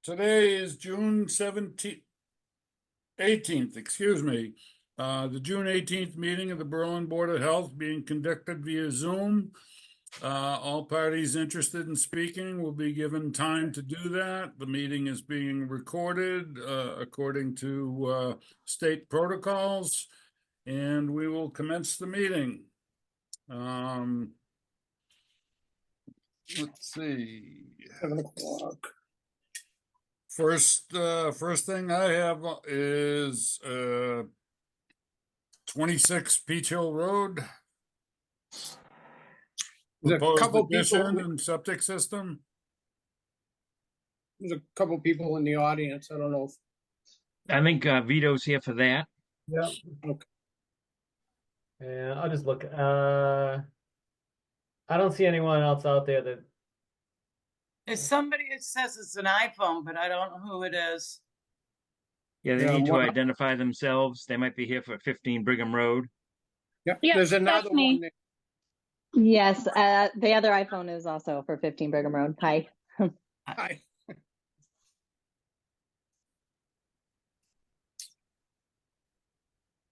Today is June 18th, excuse me. The June 18th meeting of the Berlin Board of Health being conducted via Zoom. All parties interested in speaking will be given time to do that. The meeting is being recorded according to state protocols, and we will commence the meeting. Let's see. 7:00. First thing I have is 26 Peach Hill Road. There's a Proposed couple addition people, and septic system. there's a couple people in the audience. I don't know if, I think Vito's here for that. Yeah. Okay. And I'll just look. I don't see anyone else out there that. There's somebody that says it's an iPhone, but I don't know who it is. Yeah, they Yeah, need to one- identify themselves. They might be here for 15 Brigham Road. yeah, Yeah, there's another that's me. one there. Yes, the other iPhone is also for 15 Brigham Road. Hi. Hi.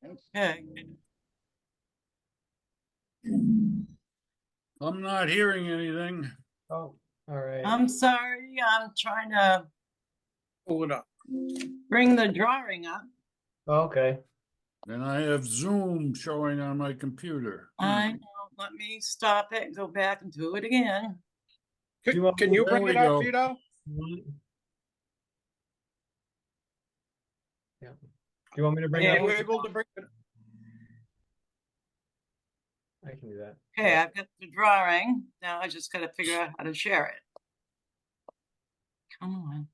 Okay. I'm not hearing anything. Oh, all right. I'm sorry. I'm trying to Pull it up. bring the drawing up. Okay. And I have Zoom showing on my computer. I know. Let me stop it and go back and do it again. Do you want- Can you There bring we it up, go. Vito? Yeah. Do you want me to bring Yeah, it Are you up? able to bring it? I can do that. Okay, I've got the drawing. Now I just got to figure out how to share it. Come on.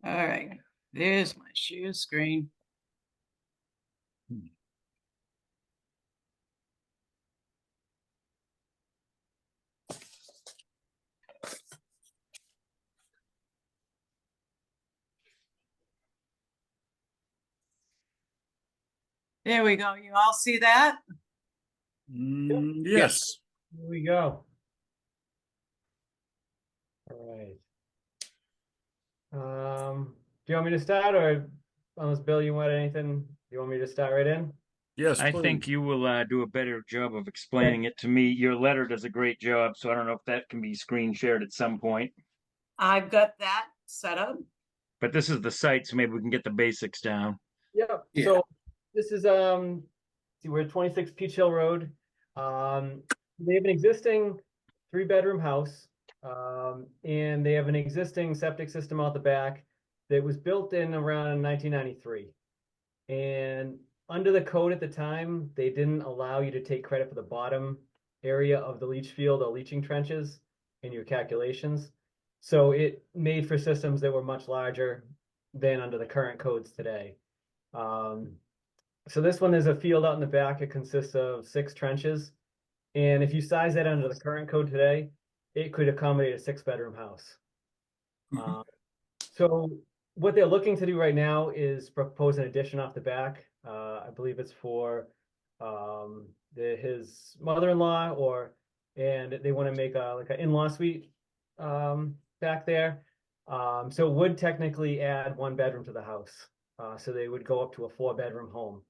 All right, there's my share screen. There we go. You all see that? Yes. Here we go. All right. Do you want me to start, or unless Bill, you want anything? Do you want me to start right in? Yes, I please. think you will do a better job of explaining it to me. Your letter does a great job, so I don't know if that can be screen shared at some point. I've got that set up. But this is the site, so maybe we can get the basics down. Yep. Yeah. So this is see, we're at 26 Peach Hill Road. They have an existing 3-bedroom house, and they have an existing septic system out the back that was built in around 1993. And under the code at the time, they didn't allow you to take credit for the bottom area of the leach field or leaching trenches in your calculations. So it made for systems that were much larger than under the current codes today. So this one is a field out in the back. It consists of 6 trenches. And if you size that under the current code today, it could accommodate a 6-bedroom house. So what they're looking to do right now is propose an addition off the back. I believe it's for his mother-in-law, and they want to make like an in-law suite back there. So it would technically add 1 bedroom to the house. So they would go up to a 4-bedroom home.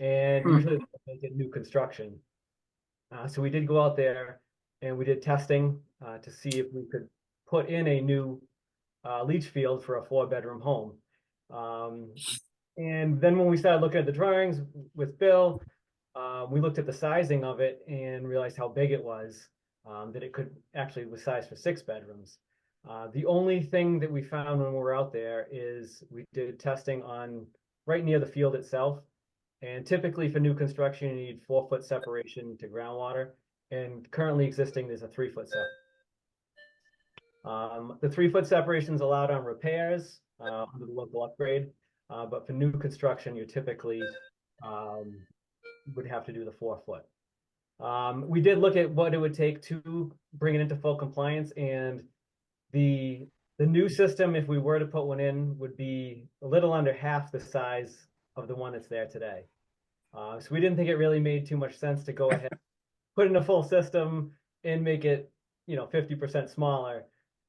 And usually they make it new construction. So we did go out there and we did testing to see if we could put in a new leach field for a 4-bedroom home. And then when we started looking at the drawings with Bill, we looked at the sizing of it and realized how big it was, that it could actually was sized for 6 bedrooms. The only thing that we found when we were out there is we did testing on right near the field itself. And typically for new construction, you need 4-foot separation to groundwater. And currently existing, there's a 3-foot separation. The 3-foot separation is allowed on repairs under the local upgrade. But for new construction, you typically would have to do the 4-foot. We did look at what it would take to bring it into full compliance, and the new system, if we were to put one in, would be a little under half the size of the one that's there today. So we didn't think it really made too much sense to go ahead, put in a full system and make it, 50% smaller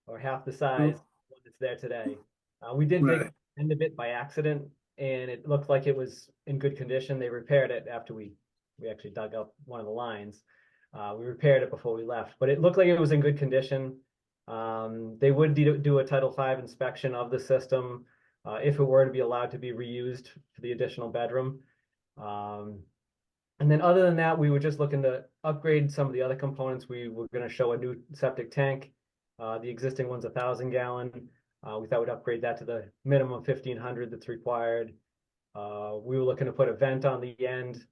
or half the size of the one that's there today. We did dig Right. the end of it by accident, and it looked like it was in good condition. They repaired it after we actually dug up one of the lines. We repaired it before we left, but it looked like it was in good condition. They would do a Title V inspection of the system if it were to be allowed to be reused for the additional bedroom. And then other than that, we were just looking to upgrade some of the other components. We were going to show a new septic tank. The existing one's 1,000 gallon. We thought we'd upgrade that to the minimum 1,500 that's required. We were looking to put a vent on the end.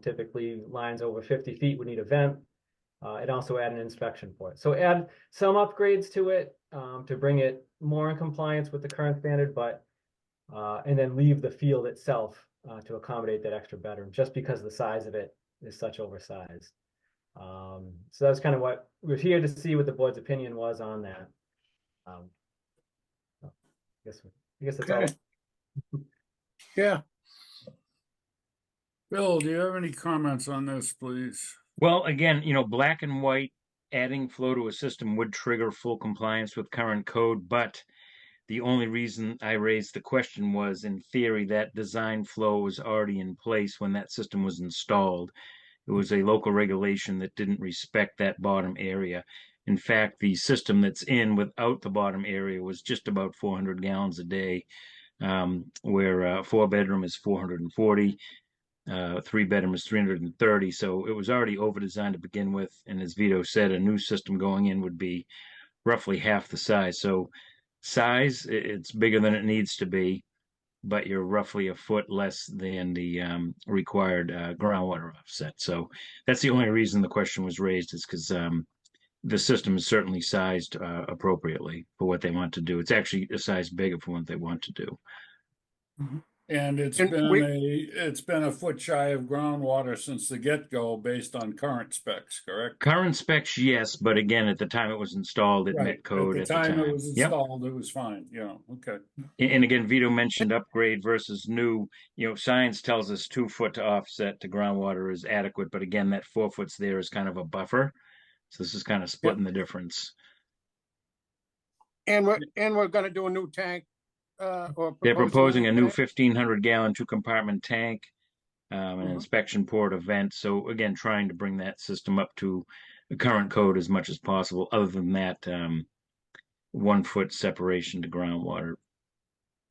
Typically lines over 50 feet would need a vent. And also add an inspection port. So add some upgrades to it to bring it more in compliance with the current standard, but and then leave the field itself to accommodate that extra bedroom, just because the size of it is such oversized. So that's kind of what we're here to see, what the board's opinion was on that. I guess that's all. Okay. Yeah, Bill, do you have any comments on this, please? Well, again, black and white adding flow to a system would trigger full compliance with current code, but the only reason I raised the question was, in theory, that design flow was already in place when that system was installed. It was a local regulation that didn't respect that bottom area. In fact, the system that's in without the bottom area was just about 400 gallons a day, where a 4-bedroom is 440. 3-bedroom is 330, so it was already over designed to begin with. And as Vito said, a new system going in would be roughly half the size. So size, it's bigger than it needs to be, but you're roughly a foot less than the required groundwater offset. So that's the only reason the question was raised, is because the system is certainly sized appropriately for what they want to do. It's actually a size bigger for what they want to do. And it's And been a foot shy of groundwater since the get-go based on current specs, correct? Current specs, yes, but again, at the time it was installed, it Right. met code At the time it was Yep. installed, it was fine, okay. And again, Vito mentioned upgrade versus new. Science tells us 2 foot to offset to groundwater is adequate, but again, that 4 foot's there is kind of a buffer. So this is kind of splitting the difference. and we're gonna do a new tank, or. They're proposing a new tank. 1,500 gallon 2-compartment tank, an Mhm. inspection port event. So again, trying to bring that system up to the current code as much as possible. Other than that, 1 foot separation to groundwater.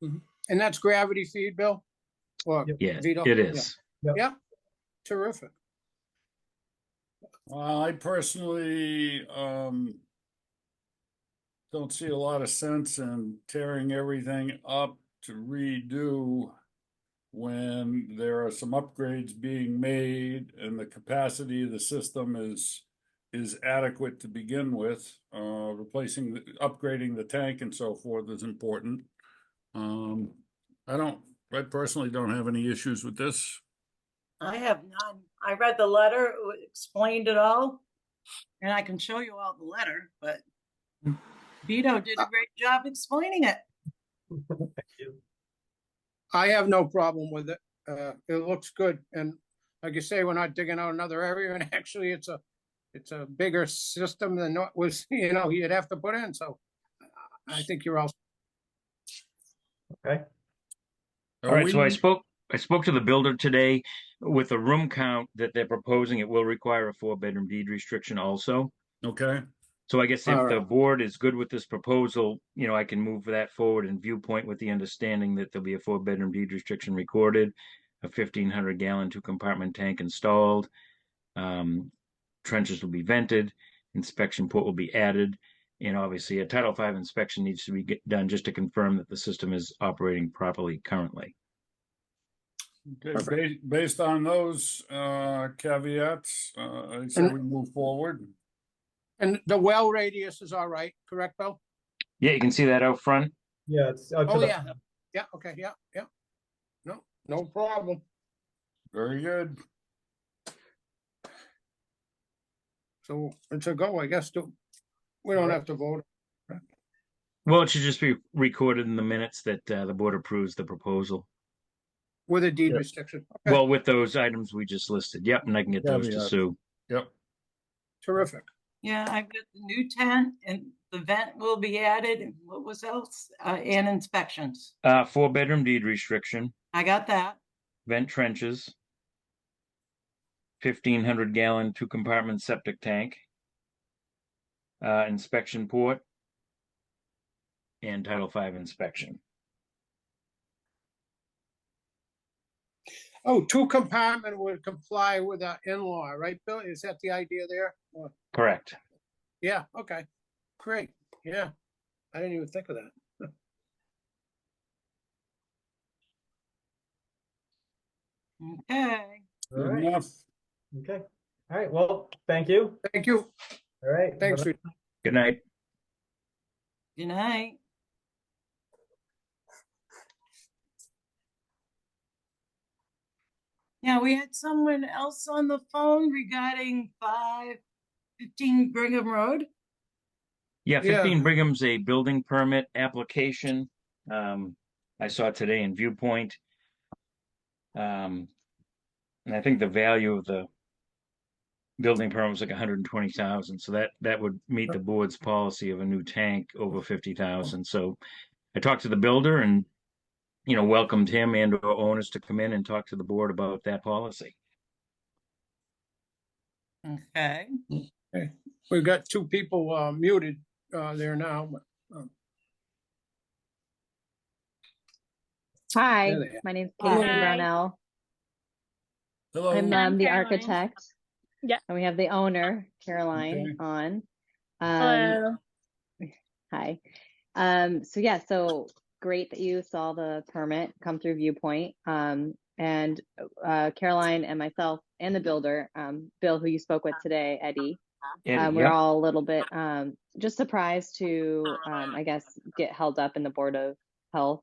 And that's gravity feed, Bill? Or Yes, Vito? it is. Yeah, terrific. Well, I personally, don't see a lot of sense in tearing everything up to redo when there are some upgrades being made and the capacity of the system is adequate to begin with. Upgrading the tank and so forth is important. I personally don't have any issues with this. I have none. I read the letter, it explained it all. And I can show you all the letter, but Vito did a great job explaining it. I have no problem with it. It looks good, and like you say, we're not digging out another area, and actually it's a bigger system than what was, you'd have to put in, so I think you're all. Okay. All right, so I spoke to the builder today. With the room count that they're proposing, it will require a 4-bedroom deed restriction also. Okay, So I guess if All the right. board is good with this proposal, I can move that forward in viewpoint with the understanding that there'll be a 4-bedroom deed restriction recorded, a 1,500 gallon 2-compartment tank installed, trenches will be vented, inspection port will be added, and obviously a Title V inspection needs to be done just to confirm that the system is operating properly currently. okay, based on those caveats, I say we move forward. And the well radius is all right, correct, Bill? Yeah, you can see that out front. Yeah, it's out to Oh, the- yeah. Yeah, okay, yeah. No problem. Very good. So it's a go, I guess. We don't have to vote. Well, it should just be recorded in the minutes that the board approves the proposal. with a deed Yep. restriction. Okay, Well, with those items we just listed. Yep, and I can get those to Caveats. Sue. Yep. terrific. Yeah, I've got the new tent and the vent will be added. And what was else? And inspections. 4-bedroom deed restriction, I got that. vent trenches, 1,500-gallon 2-compartment septic tank, inspection port, and Title V inspection. Oh, 2-compartment would comply with our in-law, right, Bill? Is that the idea there? Or- Correct. Yeah, okay, great, yeah. I didn't even think of that. Okay. All Good right. enough. Okay. All right. Well, thank you. Thank you, All right. thanks. Bye-bye. Good night. Good night. Now, we had someone else on the phone regarding 515 Brigham Road. Yeah, Yeah. 15 Brigham's a building permit application. I saw today in Viewpoint. And I think the value of the building permit was like 120,000. So that would meet the board's policy of a new tank over 50,000. So I talked to the builder and, welcomed him and our owners to come in and talk to the board about that policy. Okay. We've got 2 people muted there now. but, Hi, There they are. my name's Hi. Casey Brownell. Hello. I'm I'm the Caroline. architect. Yeah. And we have the owner, Caroline, Okay. on. Hello. Hi. So great that you saw the permit come through Viewpoint. And Caroline and myself and the builder, Bill, who you spoke with today, Eddie, Eddie, we're yep. all a little bit just surprised to, I guess, get held up in the Board of Health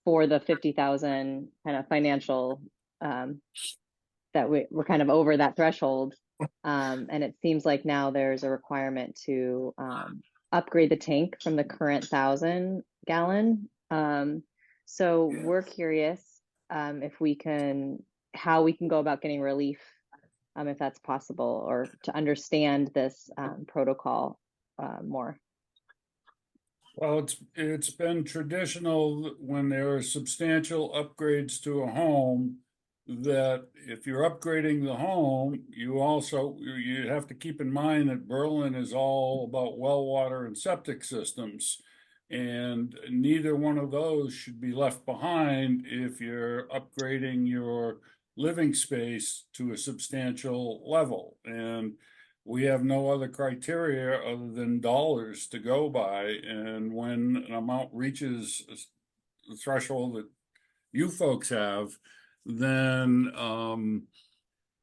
for the 50,000 kind of financial that we're kind of over that threshold. And it seems like now there's a requirement to upgrade the tank from the current 1,000-gallon. So we're curious how we can go about getting relief, if that's possible, or to understand this protocol more. Well, it's been traditional when there are substantial upgrades to a home, that if you're upgrading the home, you have to keep in mind that Berlin is all about well water and septic systems. And neither one of those should be left behind if you're upgrading your living space to a substantial level. And we have no other criteria other than dollars to go by. And when an amount reaches the threshold that you folks have, then,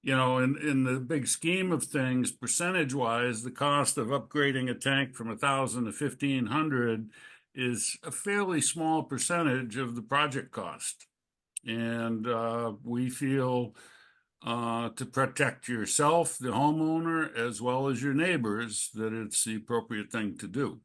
in the big scheme of things, percentage wise, the cost of upgrading a tank from 1,000 to 1,500 is a fairly small percentage of the project cost. And we feel to protect yourself, the homeowner, as well as your neighbors, that it's the appropriate thing to do.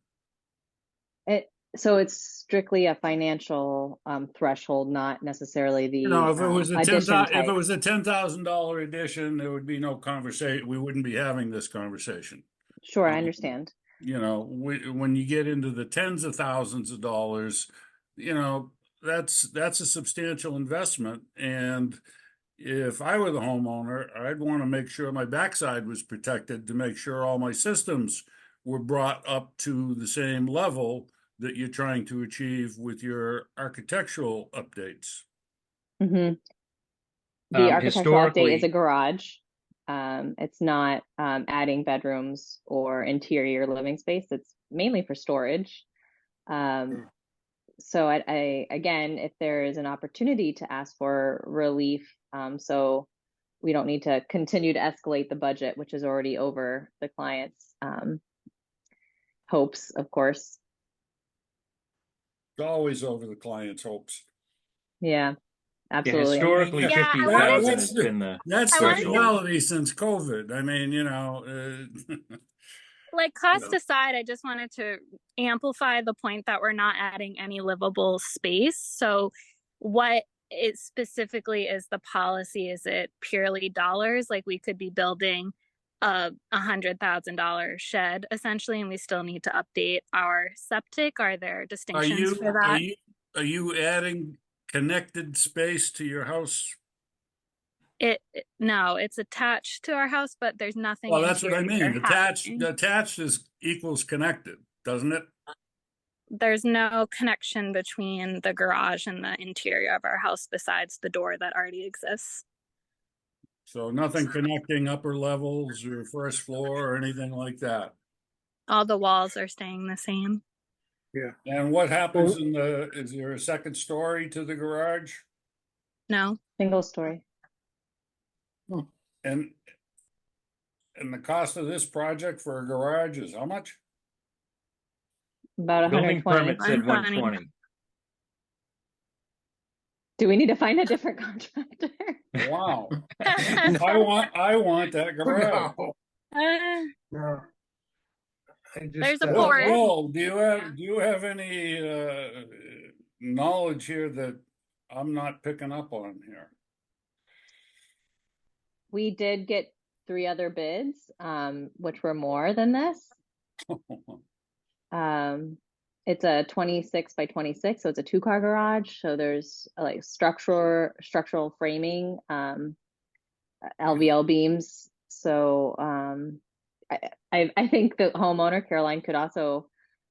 So it's strictly a financial threshold, not necessarily the If it was a addition if type. it was a $10,000 addition, there would be no conversation. We wouldn't be having this conversation. Sure, I understand. When you get into the tens of thousands of dollars, that's a substantial investment. And if I were the homeowner, I'd want to make sure my backside was protected, to make sure all my systems were brought up to the same level that you're trying to achieve with your architectural updates. Mm-hmm. The architectural update historically- is a garage. It's not adding bedrooms or interior living space. It's mainly for storage. So I again, if there is an opportunity to ask for relief, so we don't need to continue to escalate the budget, which is already over the client's hopes, of course. It's always over the client's hopes. Yeah, Yeah, absolutely. historically, Yeah, I 50,000 wanted has to- been the That's I the wanted to- reality since COVID. I mean, Like cost Yeah. aside, I just wanted to amplify the point that we're not adding any livable space. So what it specifically is the policy. Is it purely dollars? Like we could be building a $100,000 shed essentially, and we still need to update our septic. Are there Are distinctions you, for are that? you, are you adding connected space to your house? No, it's attached to our house, but there's nothing Well, that's what I mean. interior happening. Attached is equals connected, doesn't it? There's no connection between the garage and the interior of our house besides the door that already exists. So nothing connecting upper levels or first floor or anything like that. All the walls are staying the same. And what happens is there a second story to the garage? No, Single story. And the cost of this project for a garage is how much? About Building 120. permit said 120. 120. Do we need to find a different contractor? Wow. I want that garage. No, Uh, no. I just, There's a Well, port. Will, do you have any knowledge here that I'm not picking up on here? We did get 3 other bids, which were more than this. It's a 26 by 26, so it's a 2-car garage. So there's like structural framing, LVL beams. So I think the homeowner, Caroline, could also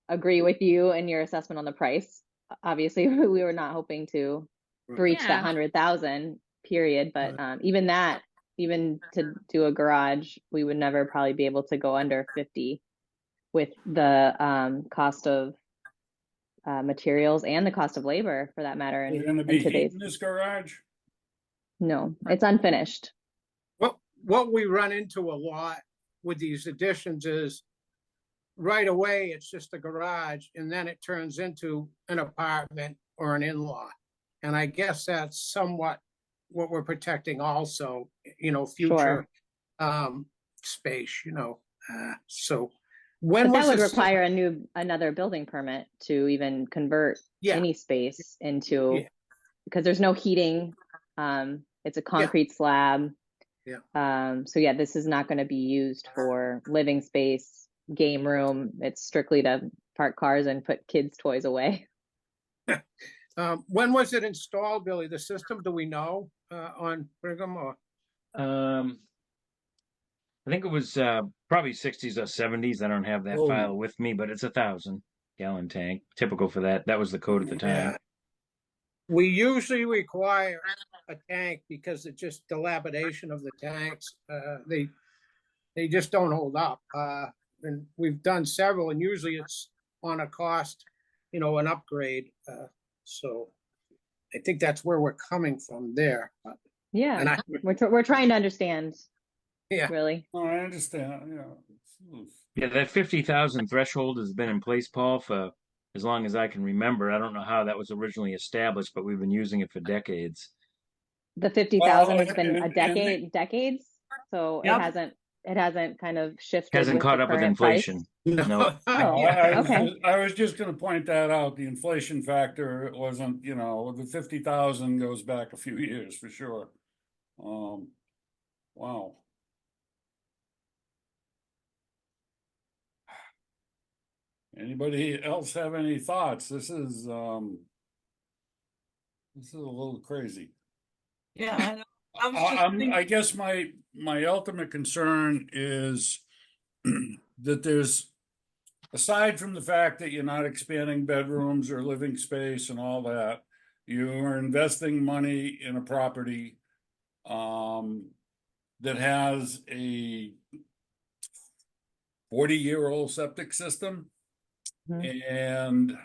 agree with you and your assessment on the price. Obviously, we were not hoping to breach that Yeah. 100,000 period, but even that, even to do a garage, we would never probably be able to go under 50 with the cost of materials and the cost of labor for that matter. You're In gonna be today's, heating this garage? no, it's unfinished. what we run into a lot with these additions is right away, it's just a garage and then it turns into an apartment or an in-law. And I guess that's somewhat what we're protecting also, future space, so. When But that was would this- require another building permit to even convert Yeah. any space into, Yeah. because there's no heating. It's a concrete slab. Yeah. So yeah, this is not going to be used for living space, game room. It's strictly to park cars and put kids' toys away. When was it installed, Billy? The system, do we know, on Brigham or? I think it was probably 60s or 70s. I don't have that Oh. file with me, but it's 1,000-gallon tank, typical for that. That was the code at the time. Yeah. We usually require a tank because it's just dilapidation of the tanks. They just don't hold up. And we've done several and usually it's on a cost, an upgrade. So I think that's where we're coming from there. And Yeah, I, we're trying to understand. Yeah. Really. Oh, I understand, yeah. Yeah, that 50,000 threshold has been in place, Paul, for as long as I can remember. I don't know how that was originally established, but we've been using it for decades. The 50,000 has been and- decades. So Yep. it hasn't kind of shifted. Hasn't with caught the up with current price. inflation. no. Oh, okay. I was just gonna point that out, the inflation factor, it wasn't, the 50,000 goes back a few years for sure. Wow. Anybody else have any thoughts? This is a little crazy. Yeah, I know. I was just thinking- I guess my ultimate concern is that there's, aside from the fact that you're not expanding bedrooms or living space and all that, you are investing money in a property that has a 40-year-old septic system and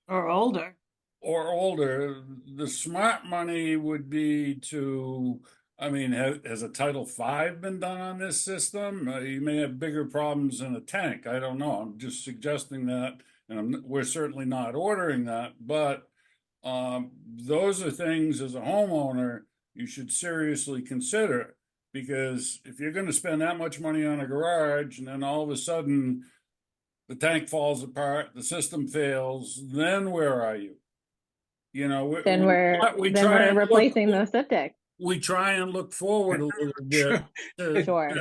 Or older. or older. The smart money would be to, has a Title V been done on this system? You may have bigger problems in a tank. I don't know. I'm just suggesting that, and we're certainly not ordering that, but those are things as a homeowner you should seriously consider, because if you're going to spend that much money on a garage and then all of a sudden the tank falls apart, the system fails, then where are you? You know, Then we then try we're and look- replacing the septic. We try and look forward a little bit. Sure.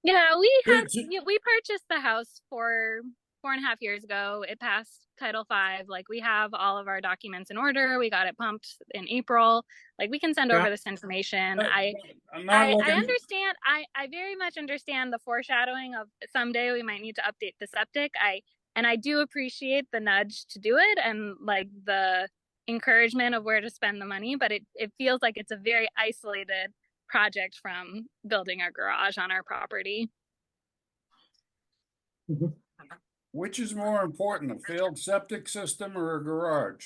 Yeah, we had It's- we purchased the house 4.5 years ago. It passed Title V. Like we have all of our documents in order. We got it pumped in April. Like we can send Yeah. over this information. I'm not I looking- understand. I very much understand the foreshadowing of someday we might need to update the septic. I do appreciate the nudge to do it and like the encouragement of where to spend the money, but it feels like it's a very isolated project from building a garage on our property. Which is more important, a failed septic system or a garage?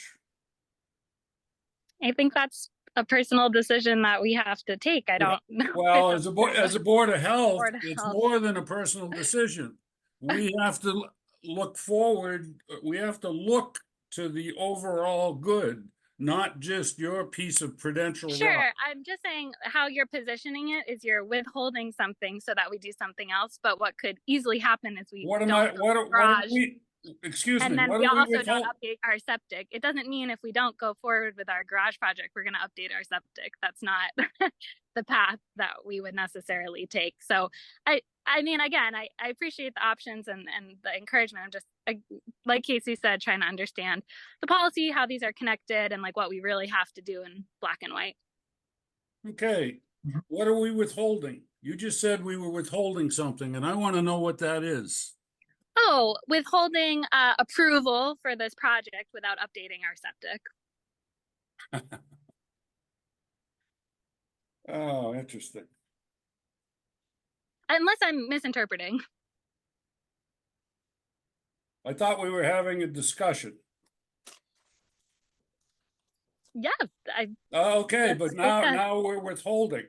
I think that's a personal decision that we have to take. I don't know. Well, as a board of health, Board of it's Health. more than a personal decision. We have to look forward, we have to look to the overall good, not just your piece of prudential Sure, rock. I'm just saying how you're positioning it is you're withholding something so that we do something else. But what could easily happen is we What am don't I, build what a are garage, we, excuse me, and then what we are we also don't withhold? update our septic. It doesn't mean if we don't go forward with our garage project, we're going to update our septic. That's not the path that we would necessarily take. So I mean, again, I appreciate the options and the encouragement. I'm just, like Casey said, trying to understand the policy, how these are connected, and like what we really have to do in black and white. Okay, what are we withholding? You just said we were withholding something, and I want to know what that is. Oh, withholding approval for this project without updating our septic. Oh, interesting. Unless I'm misinterpreting. I thought we were having a discussion. Yeah, Okay, That's but now, okay. now we're withholding.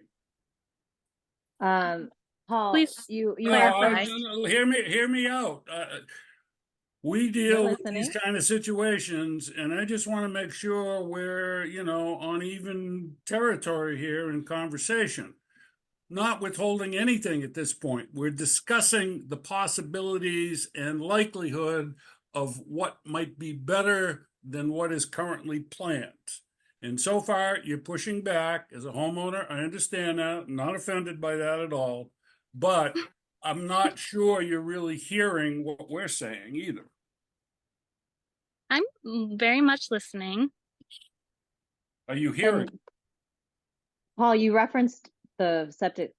Paul, Please you No, clarify. hear me out. We deal with these listening. kind of situations, and I just want to make sure we're, you know, on even territory here in conversation. Not withholding anything at this point. We're discussing the possibilities and likelihood of what might be better than what is currently planned. And so far, you're pushing back as a homeowner. I understand that. I'm not offended by that at all. But I'm not sure you're really hearing what we're saying either. I'm very much listening. Are you hearing? And Paul, you referenced the septic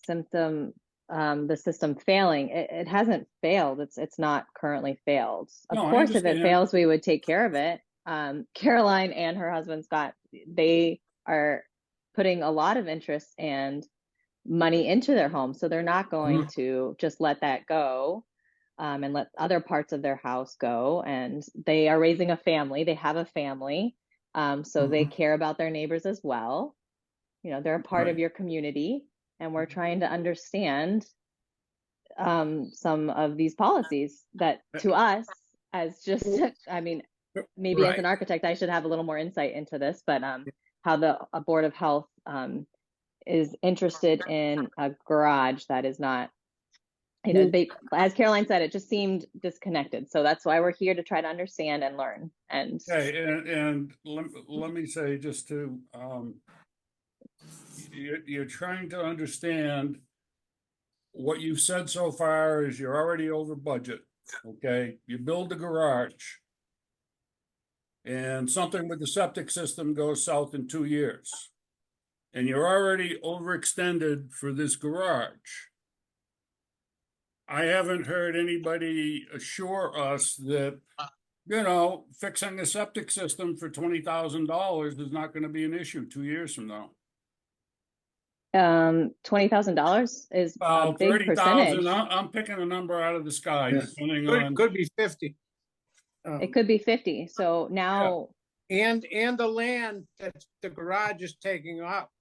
symptom, the system failing. It hasn't failed. It's not currently failed. Of No, I course, if it understand. fails, we would take care of it. Caroline and her husband Scott, they are putting a lot of interest and money into their home, so they're not going to just let that go. And let other parts of their house go. And they are raising a family. They have a family. So they care about their neighbors as well. You know, they're a part of Right. your community. And we're trying to understand some of these policies that to us as just, I mean, maybe as Right. an architect, I should have a little more insight into this, but how the Board of Health is interested in a garage that is not, you know, they, as Caroline said, it just seemed disconnected. So that's why we're here to try to understand and learn. And Okay, and let me say just to, you're trying to understand what you've said so far is you're already over budget, okay? You build the garage and something with the septic system goes south in 2 years. And you're already overextended for this garage. I haven't heard anybody assure us that, you know, fixing the septic system for $20,000 is not gonna be an issue 2 years from now. $20,000 is a big 30,000, percentage. I'm picking a number out of the sky, Yeah. depending Could, on, could be 50. It could be 50. So now, And the land that the garage is taking up.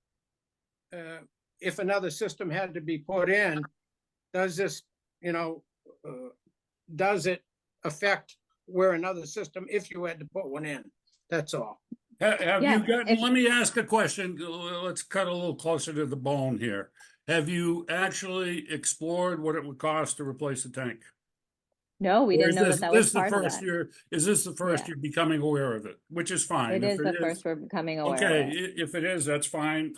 If another system had to be put in, does this, you know, does it affect where another system, if you had to put one in? That's all. have Yeah, you gotten, if- let me ask a question, let's cut a little closer to the bone here. Have you actually explored what it would cost to replace the tank? No, we Or didn't is know this, that that this was the part of first that. year, is this the first Yeah. you're becoming aware of it, which is fine. It If is the first we're becoming aware okay, of it. if it is, that's fine.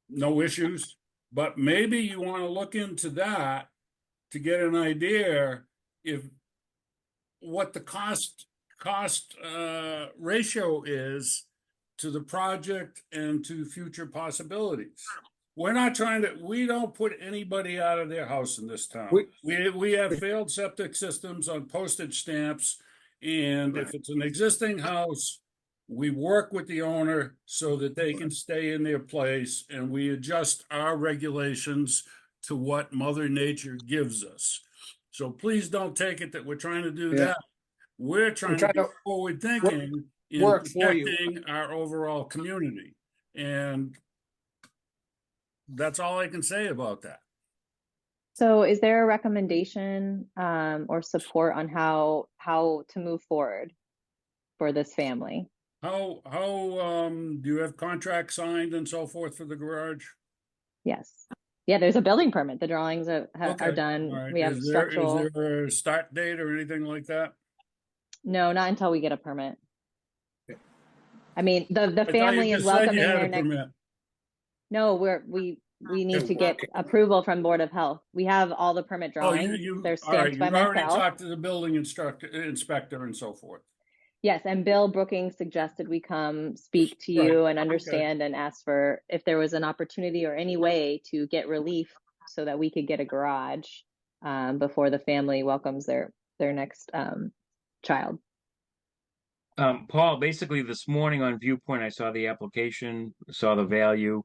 No issues. But maybe you want to look into that to get an idea if what the cost ratio is to the project and to future possibilities. We're not trying to, we don't put anybody out of their house in this town. We have failed septic systems on postage stamps. And if it's an existing house, we work with the owner so that they can stay in their place, and we adjust our regulations to what Mother Nature gives us. So please don't take it that we're trying to do Yeah. that. We're trying to trying be to forward thinking in work for you. protecting our overall community. And that's all I can say about that. So is there a recommendation or support on how to move forward for this family? How do you have contracts signed and so forth for the garage? Yes. Yeah, there's a building permit. The drawings are Okay, done. all right. We have Is structural. there a start date or anything like that? No, not until we get a permit. I mean, the I thought you family is just said you welcoming had their a next. permit. No, we need They're to get working. approval from Board of Health. We have all the permit Oh, drawings. They're all right, stamped by you've already myself. talked to the building inspector and so forth. Yes, and Bill Brookings suggested we come speak to Right, you and okay. understand and ask for if there was an opportunity or any way to get relief so that we could get a garage before the family welcomes their next child. Paul, basically this morning on Viewpoint, I saw the application, saw the value,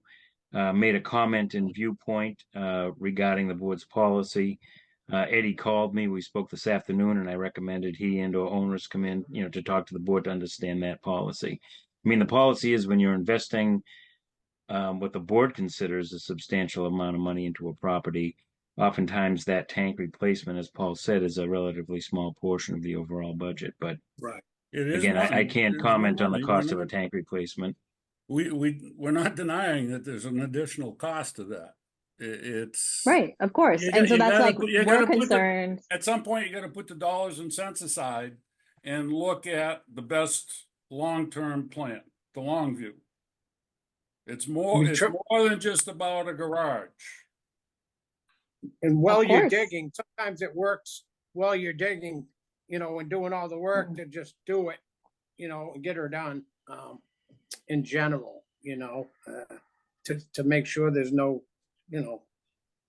made a comment in Viewpoint regarding the board's policy. Eddie called me. We spoke this afternoon, and I recommended he and/or owners come in, to talk to the board to understand that policy. I mean, the policy is when you're investing what the board considers a substantial amount of money into a property. Oftentimes, that tank replacement, as Paul said, is a relatively small portion of the overall budget. But Right. It is again, I money. can't It is comment on the money. cost of a tank replacement. We're not denying that there's an additional cost to that. It's. Right, of course. You And got- so you that's gotta like, put- you we're gotta put the- concerned. At some point, you gotta put the dollars and cents aside and look at the best long-term plan, the long view. It's more than just about a garage. And while Of you're course. digging, sometimes it works while you're digging, and doing all the work to just do it, and get her done, in general, to make sure there's no,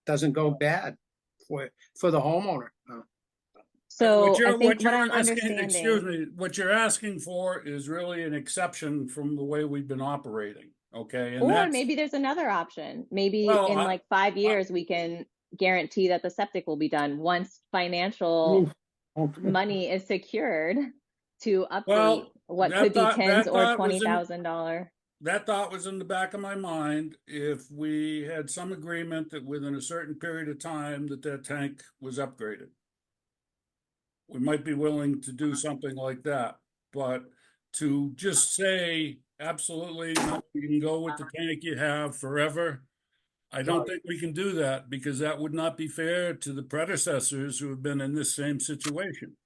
doesn't go bad for the homeowner. So What you're- I think what you're what I'm asking- Excuse understanding, me, what you're asking for is really an exception from the way we've been operating, okay? And or that's, maybe there's another option. Maybe Well, in like 5 years, we can guarantee that the septic will be done once financial money is secured to update Well, what that could be thought- tens that or thought was in- $20,000. that thought was in the back of my mind. If we had some agreement that within a certain period of time that tank was upgraded. We might be willing to do something like that, but to just say, absolutely, no, you can go with the tank you have forever. I don't think we can do that because that would not be fair to the predecessors who have been in this same situation.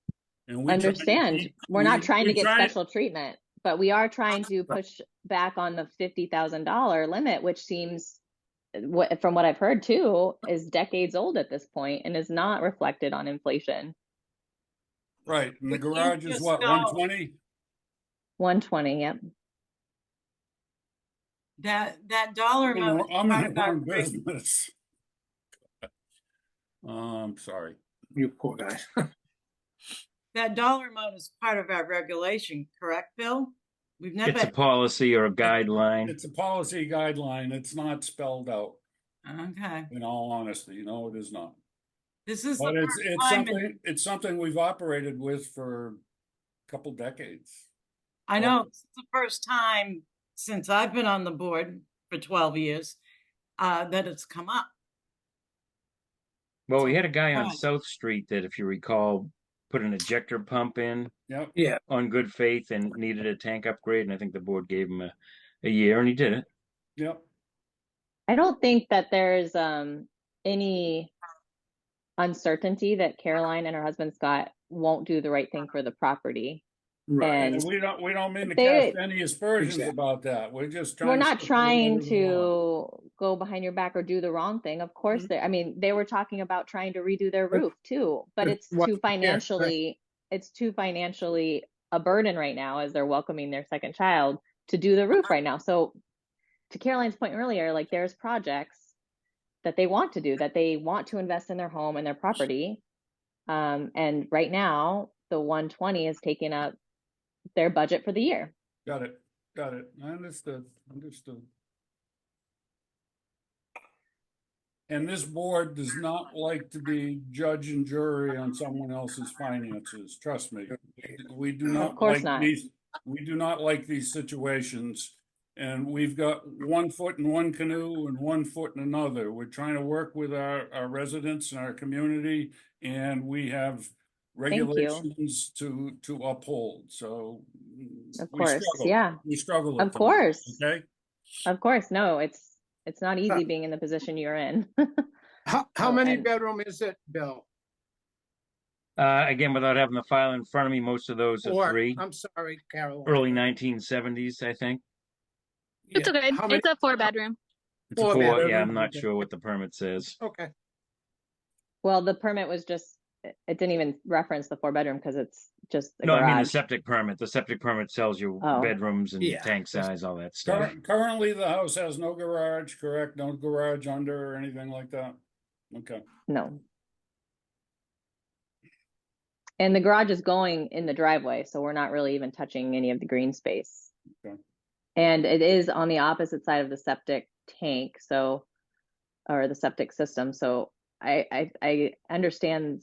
And we try to Understand. keep- We're not we- trying to we get try- special treatment, but we are trying to push back on the $50,000 limit, which seems, from what I've heard too, is decades old at this point and is not reflected on inflation. Right, and the We can't garage is just what, go- 120? 120, yep. That dollar amount. is I'm part in of the our wrong reg- business. Sorry. You poor guys. That dollar amount is part of our regulation, correct, Bill? We've It's a never, policy or a guideline. It's a policy guideline. It's not spelled out, okay, in all honesty. No, it is not. this is But the it's, first it's time, something, it's something we've operated with for a couple decades. I know, it's the first time since I've been on the board for 12 years, that it's come up. Well, we had a guy on Right. South Street that, if you recall, put an ejector pump in Yep. Yeah, on good faith and needed a tank upgrade, and I think the board gave him a year, and he did it. Yep. I don't think that there's any uncertainty that Caroline and her husband Scott won't do the right thing for the property. Right. And We don't mean to they- cast any aspersions Exactly. about that. We're just trying we're to not stick to the letter trying of the law. to go behind your back or do the wrong thing. Of course, Mhm. I mean, they were talking about trying to redo their But- roof too, but but it's what- too yeah, right. financially, it's too financially a burden right now as they're welcoming their second child to do the roof right now. So to Caroline's point earlier, like there's projects that they want to do, that they want to invest in their home and their property. And right now, the 120 is taking up their budget for the year. Got it. I understood. And this board does not like to be judge and jury on someone else's finances. Trust me. We do not course like not. we do not like these situations. And we've got 1 foot in one canoe and 1 foot in another. We're trying to work with our residents and our community, and we have you. regulations to uphold. So Of we course, struggle. yeah. We struggle. Of at times, course. Okay. Of course, no, it's not easy being in the position you're in. How Oh, many and- bedroom is it, Bill? Again, without having the file in front of me, most of those are Or, three. I'm sorry, Carol. Early 1970s, I think. It's Yeah. okay. How many- It's a 4-bedroom. It's a Four Four, bedroom. yeah, I'm not sure what the permit says. Okay, Well, the permit was just, it didn't even reference the 4-bedroom because it's just a No, I mean the garage. septic permit. The septic permit tells you Oh. bedrooms and Yeah. tank size, all that stuff. Currently, the house has no garage, correct? No garage under or anything like that? Okay. No. And the garage is going in the driveway, so we're not really even touching any of the green space. Okay. And it is on the opposite side of the septic tank, so, or the septic system, so I understand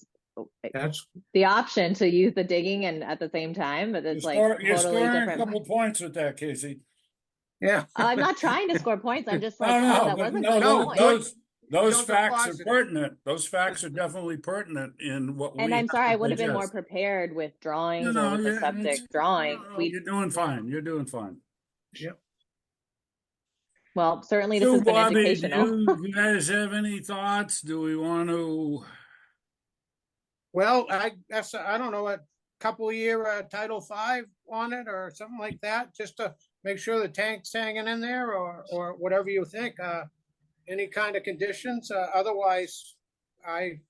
that's, the option to use the digging and at the same time, but it's like You're totally scoring a different. couple points with that, Casey. yeah. I'm not trying to score points, I'm just like, No, oh, no, that but wasn't no, good no, point. those Those are facts are positive. pertinent. Those facts are definitely pertinent in what we. And I'm have sorry, to I would have been more digest. prepared with drawings No, or with the yeah, septic it's- drawing. no, We, You're doing fine. You're doing fine. well, certainly this So has been Bobby, educational. do you guys have any thoughts? Do we want to? Well, I guess, I don't know, a couple of year Title V on it or something like that, just to make sure the tank's hanging in there or whatever you think, any kind of conditions, otherwise I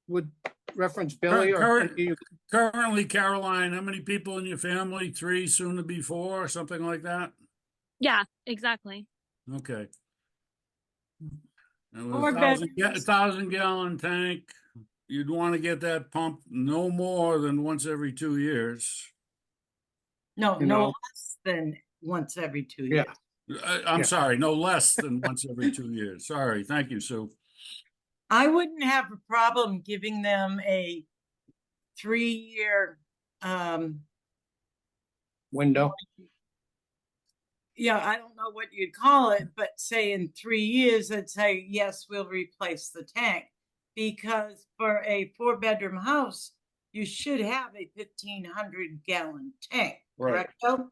would reference Billy or Current- you. Currently, Caroline, how many people in your family? 3, soon to be 4, something like that? Yeah, exactly. Okay. And with Four 1,000 gallon tank, you'd want to get that pump no more than once every 2 years. No, You no know. less than once every 2 Yeah. years. I'm Yeah. sorry, no less than once every 2 years. Sorry, thank you, Sue. I wouldn't have a problem giving them a 3-year, Window. yeah, I don't know what you'd call it, but say in 3 years, I'd say, yes, we'll replace the tank. Because for a 4-bedroom house, you should have a 1,500 gallon tank, Right. correct, Bill?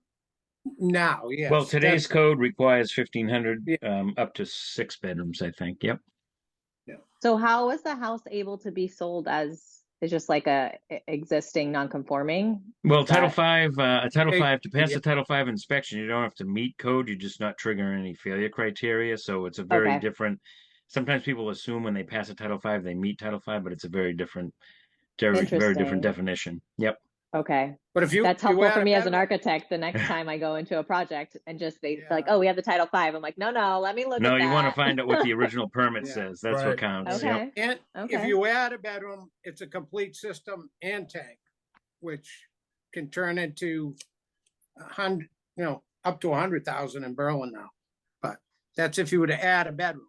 Now, yes. Well, today's code requires 1,500 Yeah. up to 6 bedrooms, I think. Yep. So how was the house able to be sold as, is just like a existing non-conforming? Well, Title That- V, Title Hey, V, to pass yeah. the Title V inspection, you don't have to meet code. You're just not triggering any failure criteria. So it's a very Okay. different. Sometimes people assume when they pass a Title V, they meet Title V, but it's a very different, very Interesting. different definition. Yep. Okay, But if you. that's you helpful add for a me as an bedroom- architect, the next time I go into a project and just they like, Yeah. oh, we have the Title V. I'm like, no, let me look No, at that. you want to find out what the original permit Yeah. says. That's Right. what counts. Yep. Okay, And if okay. you add a bedroom, it's a complete system and tank, which can turn into 100, up to 100,000 in Berlin now. But that's if you were to add a bedroom.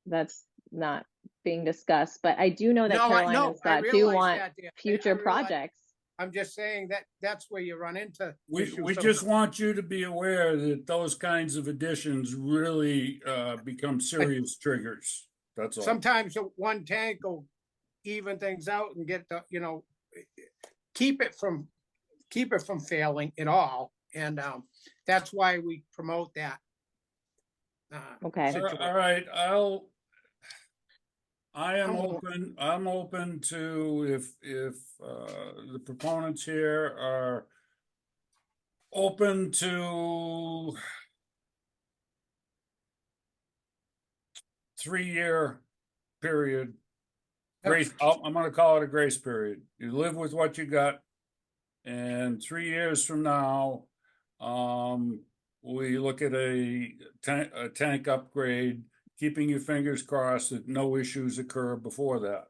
That's not being discussed, but I do know that No, Caroline know, and Scott do realize want that, Dan. I future realize- projects. I'm just saying that that's where you run into We issues. just want you to be aware that those kinds of additions really become serious triggers. That's all. Sometimes one tank will even things out and get the, keep it from failing at all. And that's why we promote that. Okay. situation. All right, I'm open to if the proponents here are open to 3-year period. Grace, I'm gonna call it a grace period. You live with what you got. And 3 years from now, we look at a tank upgrade, keeping your fingers crossed that no issues occur before that.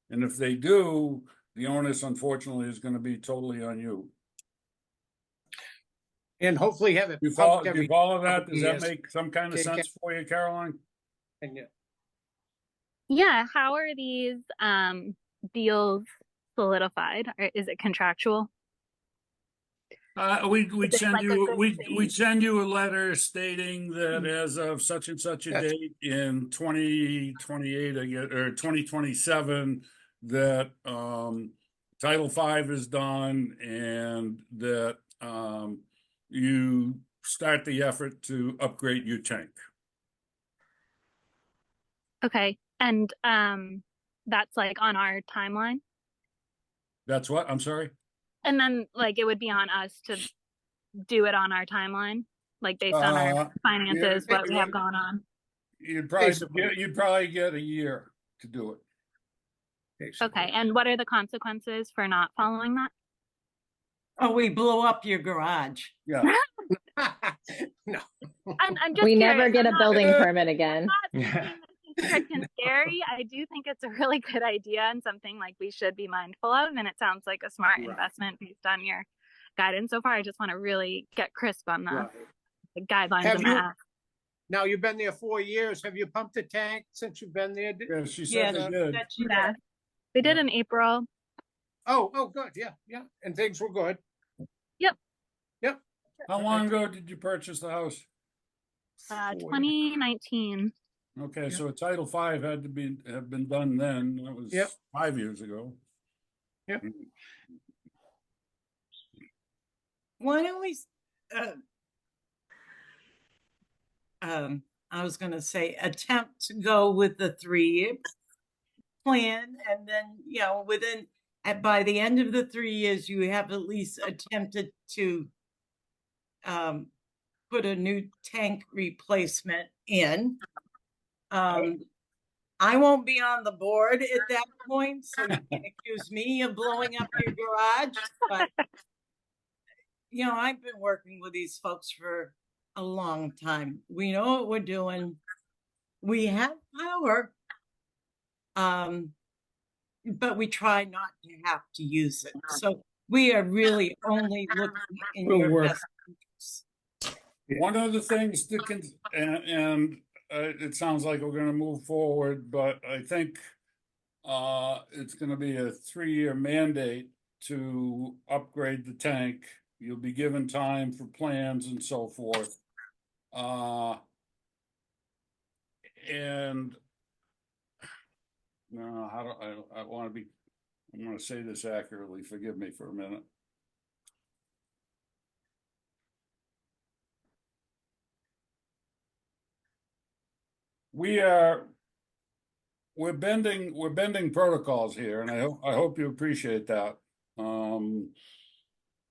And if they do, the onus unfortunately is gonna be totally on you. And hopefully have it You pumped every, follow that? Does that years. make some kind of Okay, sense for you, Caroline? and yeah. Yeah, how are these deals solidified? Or is it contractual? We'd Is it send like a you, good we'd thing? send you a letter stating that as of such and such a That's- date in 2028, I guess, or 2027, that, Title V is done and that, you start the effort to upgrade your tank. Okay. And that's like on our timeline. That's what, I'm sorry? And then like it would be on us to do it on our timeline, like based on our Uh, finances, yeah, what we have going on. Basically. You'd probably get a year to do it. basically. Okay. And what are the consequences for not following that? Oh, we blow up your garage. Yeah. No, I'm just We never curious. get I'm a not- building Uh, permit again. I'm not thinking that it's strict and scary. I do think it's a really good idea and something like we should be mindful of. And it sounds like a smart Right. investment based on your guidance so far. I just want to really get crisp on right. the guidelines Have and you- the app. Now, you've been there 4 years. Have you pumped the tank since you've been there? Yeah, she Yeah, said they did. that you Yeah. We did in April. Oh, good. Yeah, yeah. And things were good. How long ago did you purchase the house? 2019. Okay, so a Title V had to have been done then. That was Yep. 5 years ago. Yep. Why don't we, I was gonna say, attempt to go with the 3-year plan, and then, by the end of the 3 years, you have at least attempted to put a new tank replacement in. I won't be on the board at that point, so you can accuse me of blowing up your garage, but I've been working with these folks for a long time. We know what we're doing. We have power. But we try not to have to use it. So we are really only looking in We'll your work. best interest. One of the things to and it sounds like we're gonna move forward, but I think it's gonna be a 3-year mandate to upgrade the tank. You'll be given time for plans and so forth. And no, how do I want to say this accurately. Forgive me for a minute. We're bending protocols here, and I hope you appreciate that.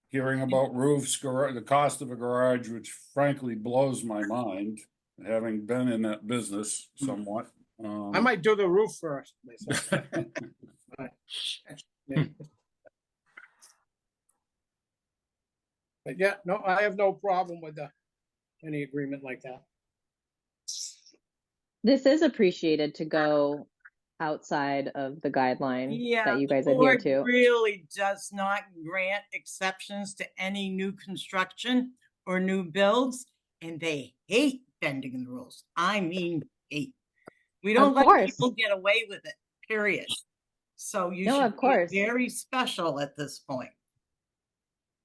Hearing about roofs, the cost of a garage, which frankly blows my mind, having been in that business somewhat. I might do the roof first myself. But yeah, no, I have no problem with any agreement like that. This is appreciated to go outside of the guideline Yeah, that you the guys adhere board to. really does not grant exceptions to any new construction or new builds, and they hate bending the rules. I mean, hate. We don't Of let course. people get away with it, period. So you No, should of be course. very special at this point.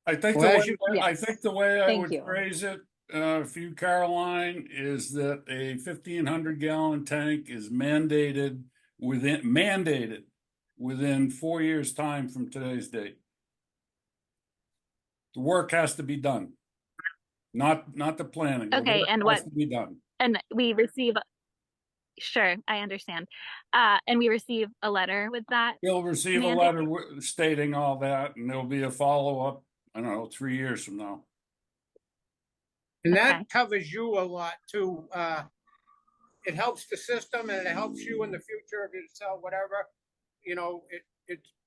I think Well, as the way I Thank would you. phrase it, for you, Caroline, is that a 1,500-gallon tank is mandated within 4 years' time from today's date. The work has to be done, not the planning. The Okay, work and has what- to be done. And we receive Sure, I understand. And we receive a letter with that. You'll receive a Mandate. letter stating all that, and there'll be a follow-up, I don't know, 3 years from now. And Okay. that covers you a lot too. It helps the system and it helps you in the future if you sell whatever. You know,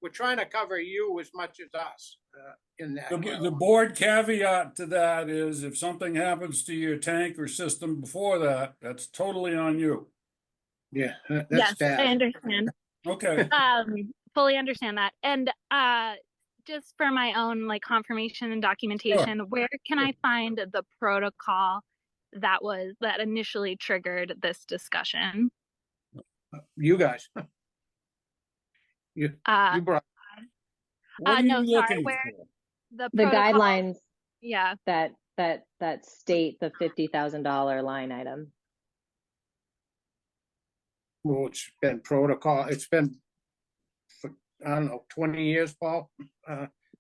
we're trying to cover you as much as us, in that. The board caveat to that is if something happens to your tank or system before that, that's totally on you. Yeah, that's Yes, I bad. understand. Okay, Fully understand that. And just for my own like confirmation and documentation, where can I find the protocol that initially triggered this discussion? You guys. You brought, what are no, you sorry, looking where for? the The protocol- guidelines Yeah. that state the $50,000 line item. well, it's been protocol. It's been, for, I don't know, 20 years, Paul.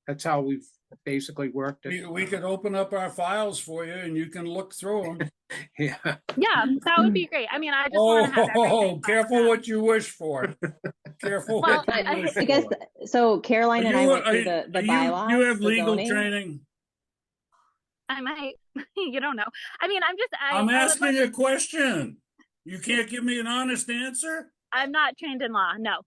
That's how we've basically worked it. We could open up our files for you and you can look through them. Yeah. Yeah, that would be great. I mean, I just want to have everything. Oh, careful buttoned up. what you wish for. Careful Well, what you But wish I guess, for. so Caroline and I went through the You bylaws. have the legal zoning. training. I might, you don't know. I mean, I'm I would asking like- a question. You can't give me an honest answer? I'm not trained in law. No.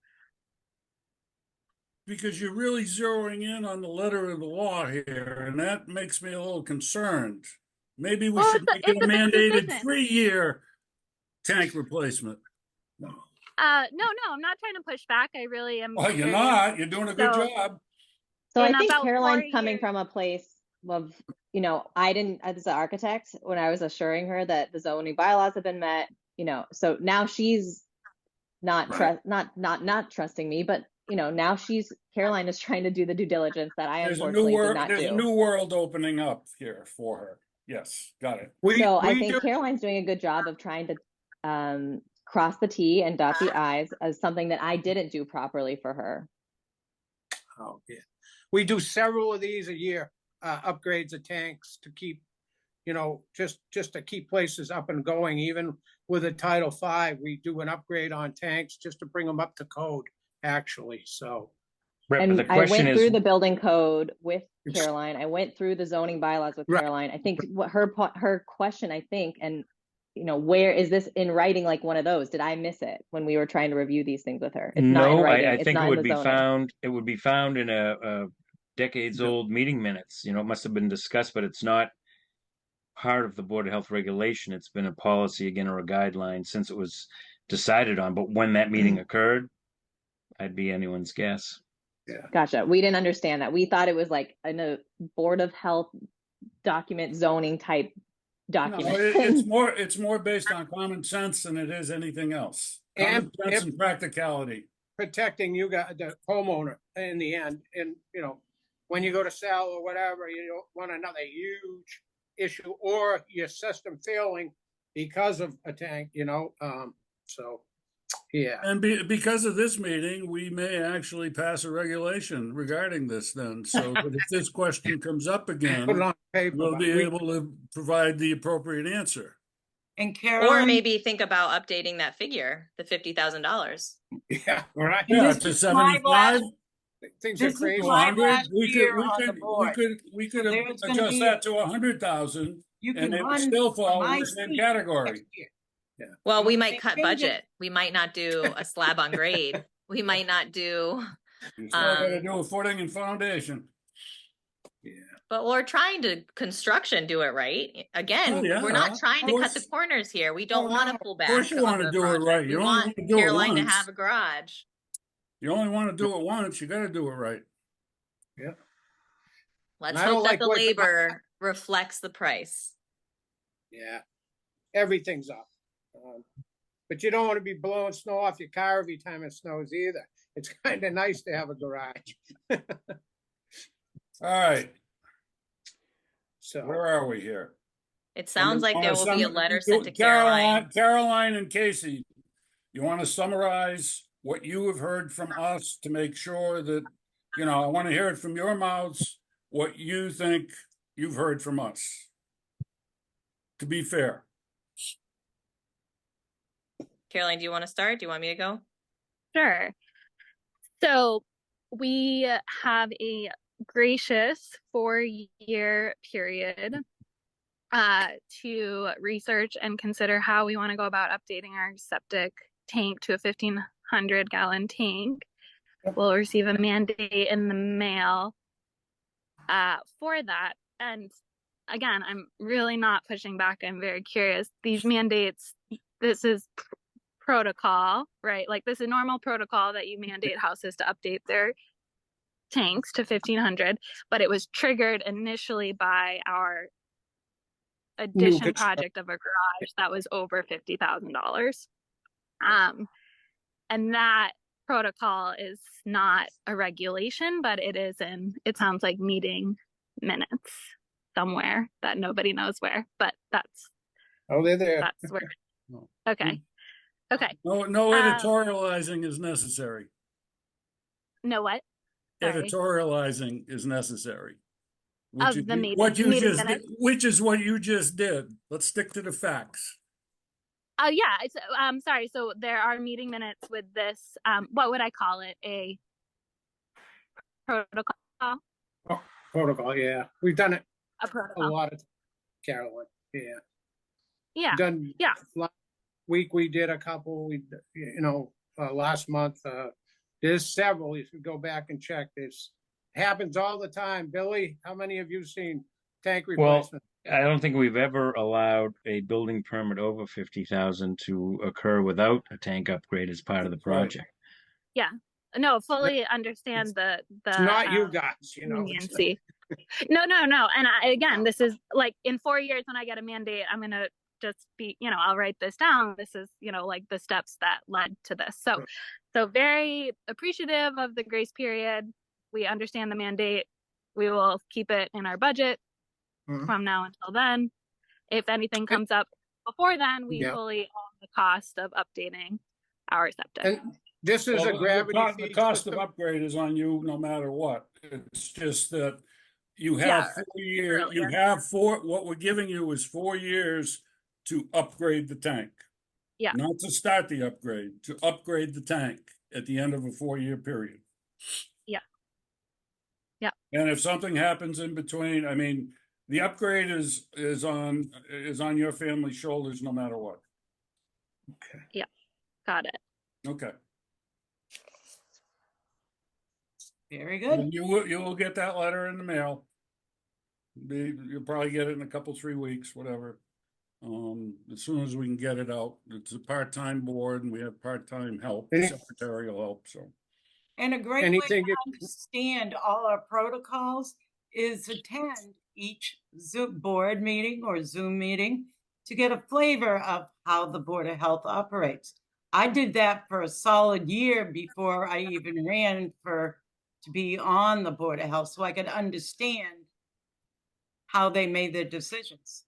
Because you're really zeroing in on the letter of the law here, and that makes me a little concerned. Maybe we Well, should make it a it's a big mandated decision. 3-year tank replacement. No, I'm not trying to push back. I really am. Well, you're curious. not. You're doing a good So- job. So I In think about 4 Caroline's coming years- from a place of, I didn't, as an architect, when I was assuring her that the zoning bylaws have been met, so now she's not Right. not trusting me, but now Caroline is trying to do the due diligence that I There's a new unfortunately did world. not There's a do. new world opening up here for her. Yes, got it. So I we think do, Caroline's doing a good job of trying to cross the T and dot the I's as something that I didn't do properly for her. oh, yeah. We do several of these a year, upgrades of tanks to keep, just to keep places up and going. Even with a Title V, we do an upgrade on tanks just to bring them up to code, actually. So, Right, but And the I question went is, through the building code with It's- Caroline. I went through the zoning bylaws with Right. Caroline. I think what her question, I think, and where is this in writing? Like one of those? Did I miss it when we were trying to review these things with her? It's not in no, writing. I It's think not it in would the be zoning. found, it would be found in a decades old meeting minutes. It must have been discussed, but it's not part of the Board of Health regulation. It's been a policy again or a guideline since it was decided on. But when that meeting occurred, I'd be anyone's guess. Gotcha. We didn't understand that. We thought it was like in a Board of Health document zoning type No, document. it's more based on common sense than it is anything else. Common And sense and practicality. protecting you guys, the homeowner in the end. And, when you go to sell or whatever, you don't want another huge issue or your system failing because of a tank, so, yeah. And because of this meeting, we may actually pass a regulation regarding this then. So that if this question comes up Put it again, on paper. we'll but be we- able to provide the appropriate answer. And Or Caroline, maybe think about updating that figure, the $50,000. Yeah, right. Yeah, This to is my 75, Things are this is crazy. to my 100, last year on the board. we could There's gonna adjust be- that to 100,000 you and can it would run still fall in my the same seat category. next year. Well, we They might cut changed it. budget. We might not do a slab on grade. We might not do, You still gotta Um, do a footing and foundation. but we're trying to construction do it right. Again, Oh, yeah, we're not trying of to cut the course. corners here. We don't Oh, want no, to pull of back. course you on wanna the do it project. right. We You only want wanna do it Caroline to once. have a garage. You only want to do it once, you gotta do it right. Let's And I don't hope that like the what- labor reflects the price. Yeah, everything's up. But you don't want to be blowing snow off your car every time it snows either. It's kind of nice to have a garage. All right, So, where are we here? It sounds like there will be a letter Sum- sent to Caroline. Caroline and Casey, you want to summarize what you have heard from us to make sure that, I want to hear it from your mouths, what you think you've heard from us. To be fair. Caroline, do you want to start? Do you want me to go? Sure. So we have a gracious 4-year period to research and consider how we want to go about updating our septic tank to a 1,500-gallon tank. We'll receive a mandate in the mail for that. And again, I'm really not pushing back. I'm very curious. These mandates, this is protocol, right? Like this is normal protocol that you mandate houses to update their tanks to 1,500, but it was triggered initially by our addition construction. project of a garage that was over $50,000. And that protocol is not a regulation, but it is it sounds like meeting minutes somewhere that nobody knows where, but that's Oh, they're there. that's where. No. Okay. Okay. No editorializing is necessary. No what? Sorry. Editorializing is necessary. Of is the meeting- what you meeting just did, minutes? which is what you just did. Let's stick to the facts. Oh yeah, sorry. So there are meeting minutes with this. What would I call it? A protocol. Protocol, yeah. We've done it A a protocol. lot of, Carolyn, yeah. Yeah. Done. Yeah. Last week we did a couple, last month, there's several, you should go back and check this. Happens all the time. Billy, how many have you seen tank Well, replacement? I don't think we've ever allowed a building permit over 50,000 to occur without a tank upgrade as part of the Right. project. No, fully understand the It's not you guys, it's- leniency. No. And again, this is like in 4 years when I get a mandate, I'm gonna just be, I'll write this down. This is, like the steps that led to this. So very appreciative of the grace period. We understand the mandate. We will keep it in our budget Mhm. from now until then. If anything comes up before then, we Yeah. fully own the cost of updating our septic. And this is Well, a gravity the feed cost of system. upgrade is on you no matter what. It's just that you have Yeah, 4 years, earlier. what we're giving you is 4 years to upgrade the tank. Yeah. Not to start the upgrade, to upgrade the tank at the end of a 4-year period. Yeah. Yeah. And if something happens in between, I mean, the upgrade is on your family's shoulders no matter what. Got it. Okay. Very good. And you will get that letter in the mail. You'll probably get it in a couple, 3 weeks, whatever. As soon as we can get it out. It's a part-time board and we have part-time help, Any- secretarial help, so. And a great way Anything to you- understand all our protocols is attend each Zoom board meeting or Zoom meeting to get a flavor of how the Board of Health operates. I did that for a solid year before I even ran to be on the Board of Health, so I could understand how they made their decisions.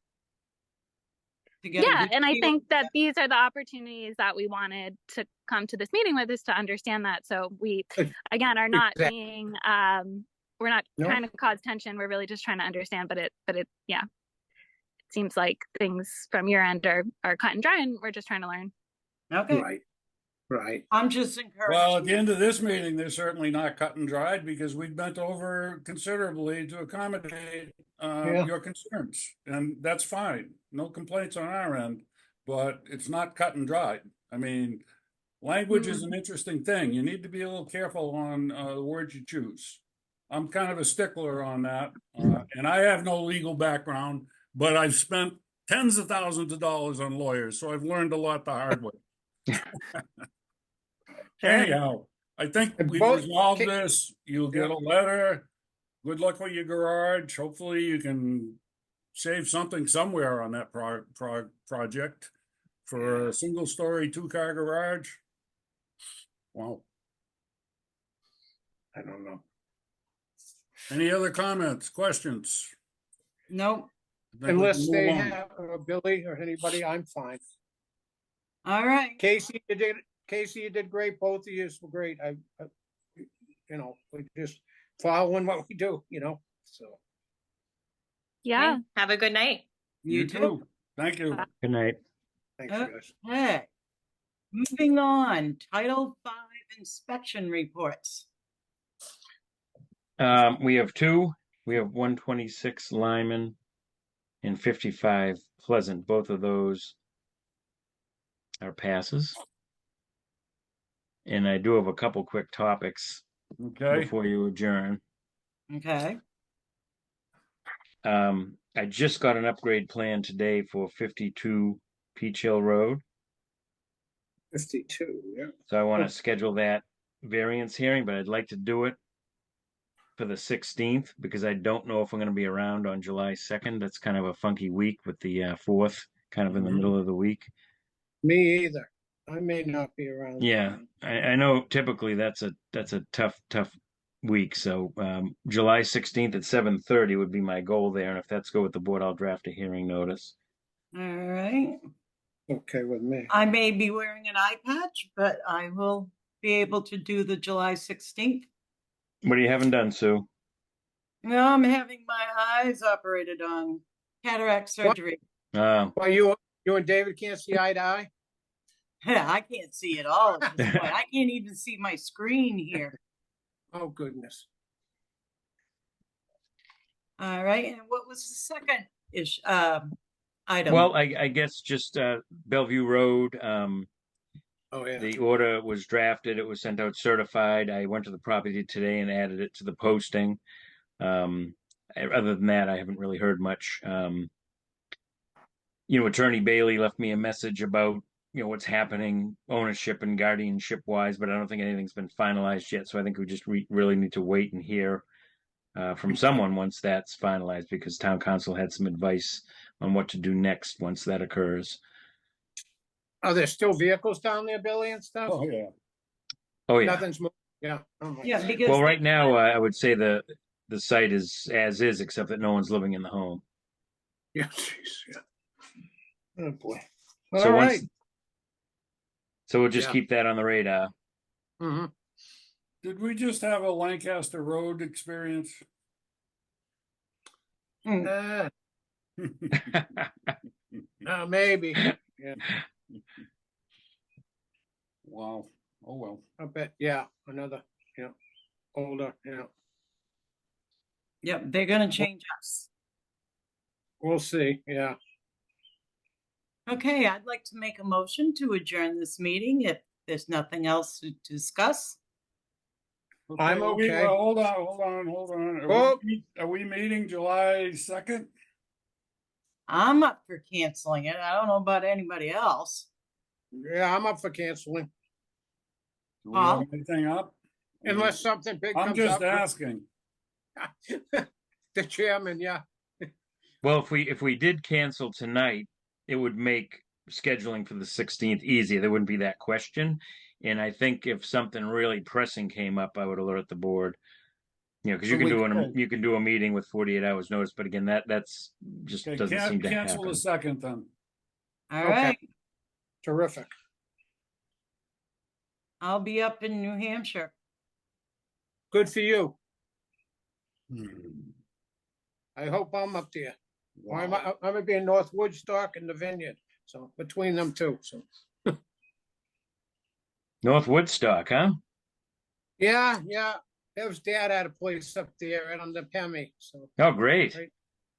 To get a Yeah, good and I feel. think that these are the opportunities that we wanted to come to this meeting with, is to understand that. So we, again, are not Exactly. being, we're not No. trying to cause tension. We're really just trying to understand, but it, yeah. It seems like things from your end are cut and dry, and we're just trying to learn. Okay, Right. I'm just encouraged. Well, at the end of this meeting, they're certainly not cut and dried because we've bent over considerably to accommodate Yeah. your concerns. And that's fine. No complaints on our end, but it's not cut and dried. I mean, language is an interesting thing. You need to be a little careful on the words you choose. I'm kind of a stickler on that. And I have no legal background, but I've spent tens of thousands of dollars on lawyers, so I've learned a lot the hard way. Anyhow, I think And we've both- resolved ca- this. You'll get a letter. Good luck with your garage. Hopefully you can save something somewhere on that project for a single-story, 2-car garage. Wow. I don't know. Any other comments, questions? Nope. I think we Unless can they move on. have Billy or anybody, I'm fine. All right. Casey, you did great. Both of you were great. We just following what we do, so. Yeah. Okay, have a good night. You too. Thank you. Good night. Thanks, guys. Hey. Moving on, Title V inspection reports. We have two. We have 126 Lyman and 55 Pleasant. Both of those are passes. And I do have a couple quick topics Okay, before you adjourn. Okay, I just got an upgrade plan today for 52 Peach Hill Road. 52, yeah. So I want to schedule that variance hearing, but I'd like to do it for the 16th because I don't know if I'm going to be around on July 2nd. That's kind of a funky week with the 4th, kind of in the middle of the week. Me either. I may not be around. Yeah, I know typically that's a tough week. So July 16th at 7:30 would be my goal there. And if that's go with the board, I'll draft a hearing notice. all right. Okay with me. I may be wearing an eye patch, but I will be able to do the July 16th. What you haven't done, Sue? No, I'm having my eyes operated on, cataract surgery. Well, you and David can't see eye to eye? I can't see at all at this point. I can't even see my screen here. Oh, goodness. All right, and what was the second item? Well, I guess just Bellevue Road. Oh, yeah. The order was drafted. It was sent out certified. I went to the property today and added it to the posting. Other than that, I haven't really heard much. Attorney Bailey left me a message about what's happening ownership and guardianship wise, but I don't think anything's been finalized yet. So I think we just really need to wait and hear from someone once that's finalized, because town council had some advice on what to do next once that occurs. Are there still vehicles down there, Billy, and stuff? oh, yeah. Oh yeah. Nothing's moving. Yeah. Oh, my Yeah, God. because. Well, right now, I would say the site is as is, except that no one's living in the home. Yeah, jeez, yeah. Oh, boy. So All once, right. so we'll just Yeah. keep that on the radar. Mhm. Did we just have a Lancaster Road experience? Maybe. Wow, oh well. I bet, yeah, another, older, Yep, they're gonna change us. we'll see, yeah. Okay, I'd like to make a motion to adjourn this meeting if there's nothing else to discuss. I'm okay. Well, hold on. Oh. Are we meeting July 2nd? I'm up for canceling it. I don't know about anybody else. Yeah, I'm up for canceling, Do we have Paul? anything up? unless something big I'm comes just up. asking. The chairman, yeah. Well, if we did cancel tonight, it would make scheduling for the 16th easier. There wouldn't be that question. And I think if something really pressing came up, I would alert the board. Because you But can we you can do a meeting with 48 hours notice, but again, that's just Okay, doesn't seem to cancel happen. the second then. All Okay. right, Terrific. I'll be up in New Hampshire. Good for you. Hmm. I hope I'm up there. I'm Wow. gonna be in North Woodstock and the Vineyard, so between them two, so. North Woodstock, huh? Yeah. His dad had a place up there right on the Pemmy, so, Oh, great. Right.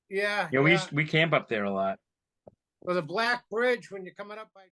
yeah. Yeah, we camp up there a lot. Well, the Black Bridge, when you're coming up by